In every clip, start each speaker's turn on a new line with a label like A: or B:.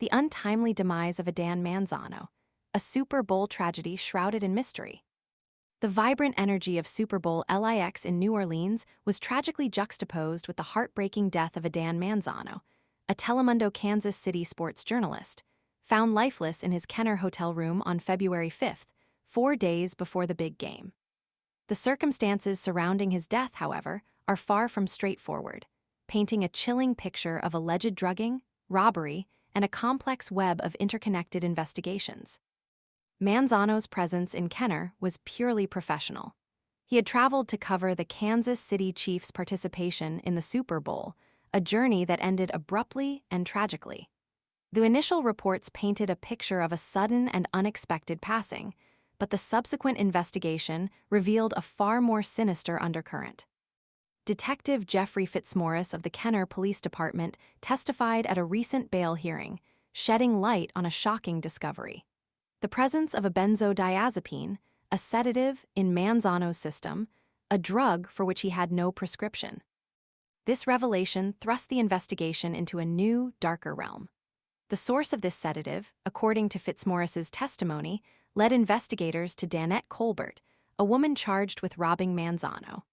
A: the untimely demise of Adan Manzano, a Super Bowl tragedy shrouded in mystery. The vibrant energy of Super Bowl LIX in New Orleans was tragically juxtaposed with the heartbreaking death of Adan Manzano, a Telemundo Kansas City sports journalist, found lifeless in his Kenner hotel room on February 5th, 4 days before the big game. The circumstances surrounding his death, however, are far from straightforward, painting a chilling picture of alleged drugging, robbery, and a complex web of interconnected investigations. Manzano's presence in Kenner was purely professional. He had traveled to cover the Kansas City Chiefs' participation in the Super Bowl, a journey that ended abruptly and tragically. The initial reports painted a picture of a sudden and unexpected passing, but the subsequent investigation revealed a far more sinister undercurrent. Detective Jeffrey Fitzmaurice of the Kenner Police Department testified at a recent bail hearing, shedding light on a shocking discovery. The presence of a benzodiazepine, a sedative in Manzano's system, a drug for which he had no prescription. This revelation thrust the investigation into a new, darker realm. The source of this sedative, according to Fitzmaurice's testimony, led investigators to Danette Colbert, a woman charged with robbing Manzano.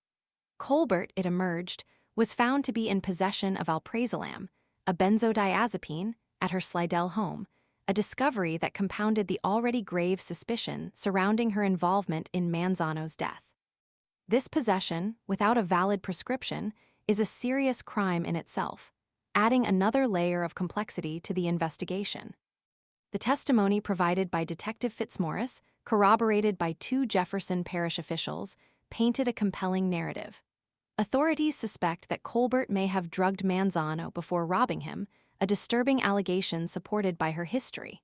A: Colbert, it emerged, was found to be in possession of alprazolam, a benzodiazepine, at her Slidell home, a discovery that compounded the already grave suspicion surrounding her involvement in Manzano's death. This possession, without a valid prescription, is a serious crime in itself, adding another layer of complexity to the investigation. The testimony provided by Detective Fitzmaurice, corroborated by 2 Jefferson Parish officials, painted a compelling narrative. Authorities suspect that Colbert may have drugged Manzano before robbing him, a disturbing allegation supported by her history.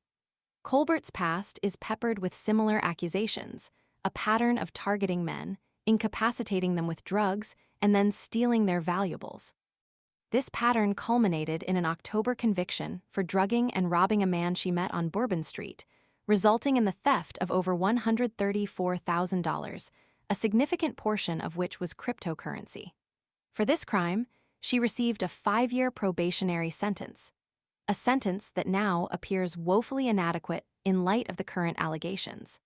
A: Colbert's past is peppered with similar accusations, a pattern of targeting men, incapacitating them with drugs, and then stealing their valuables. This pattern culminated in an October conviction for drugging and robbing a man she met on Bourbon Street, resulting in the theft of over $134,000, a significant portion of which was cryptocurrency. For this crime, she received a 5-year probationary sentence, a sentence that now appears woefully inadequate in light of the current allegations.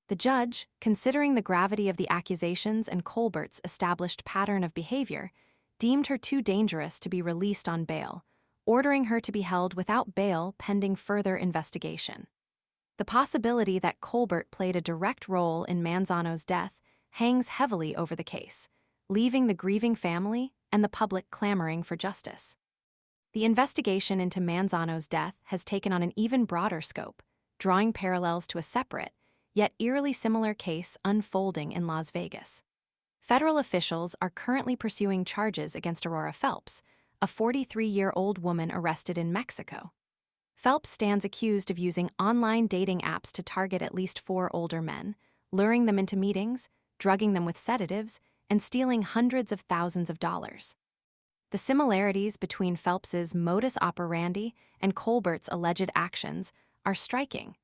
A: The judge, considering the gravity of the accusations and Colbert's established pattern of behavior, deemed her too dangerous to be released on bail, ordering her to be held without bail pending further investigation. The possibility that Colbert played a direct role in Manzano's death hangs heavily over the case, leaving the grieving family and the public clamoring for justice. The investigation into Manzano's death has taken on an even broader scope, drawing parallels to a separate, yet eerily similar case unfolding in Las Vegas. Federal officials are currently pursuing charges against Aurora Phelps, a 43-year-old woman arrested in Mexico. Phelps stands accused of using online dating apps to target at least 4 older men, luring them into meetings, drugging them with sedatives, and stealing hundreds of thousands of dollars. The similarities between Phelps's modus operandi and Colbert's alleged actions are striking,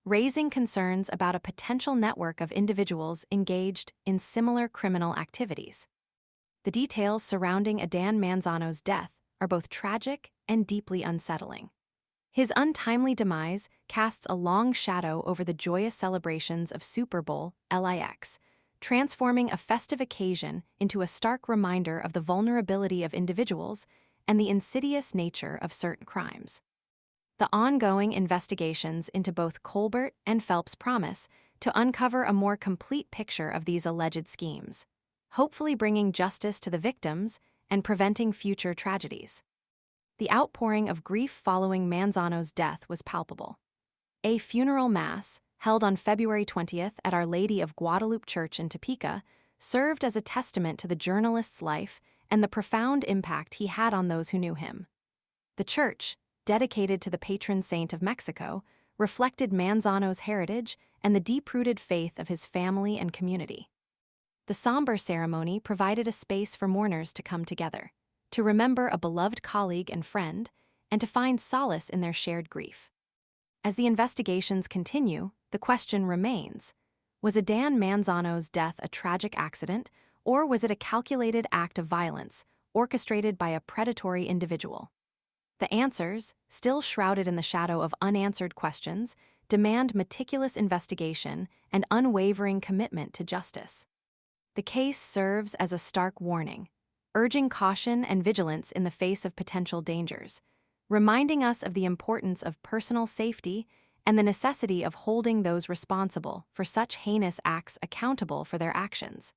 A: raising concerns about a potential network of individuals engaged in similar criminal activities. The details surrounding Adan Manzano's death are both tragic and deeply unsettling. His untimely demise casts a long shadow over the joyous celebrations of Super Bowl LIX, transforming a festive occasion into a stark reminder of the vulnerability of individuals and the insidious nature of certain crimes. The ongoing investigations into both Colbert and Phelps promise to uncover a more complete picture of these alleged schemes, hopefully bringing justice to the victims and preventing future tragedies. The outpouring of grief following Manzano's death was palpable. A funeral mass, held on February 20th at Our Lady of Guadalupe Church in Topeka, served as a testament to the journalist's life and the profound impact he had on those who knew him. The church, dedicated to the patron saint of Mexico, reflected Manzano's heritage and the deep-rooted faith of his family and community. The somber ceremony provided a space for mourners to come together, to remember a beloved colleague and friend, and to find solace in their shared grief. As the investigations continue, the question remains: was Adan Manzano's death a tragic accident, or was it a calculated act of violence orchestrated by a predatory individual? The answers, still shrouded in the shadow of unanswered questions, demand meticulous investigation and unwavering commitment to justice. The case serves as a stark warning, urging caution and vigilance in the face of potential dangers, reminding us of the importance of personal safety and the necessity of holding those responsible for such heinous acts accountable for their actions.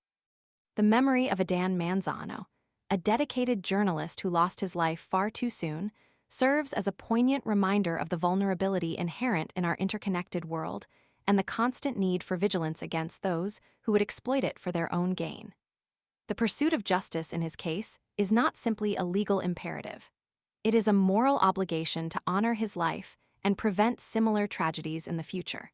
A: The memory of Adan Manzano, a dedicated journalist who lost his life far too soon, serves as a poignant reminder of the vulnerability inherent in our interconnected world and the constant need for vigilance against those who would exploit it for their own gain. The pursuit of justice in his case is not simply a legal imperative. It is a moral obligation to honor his life and prevent similar tragedies in the future.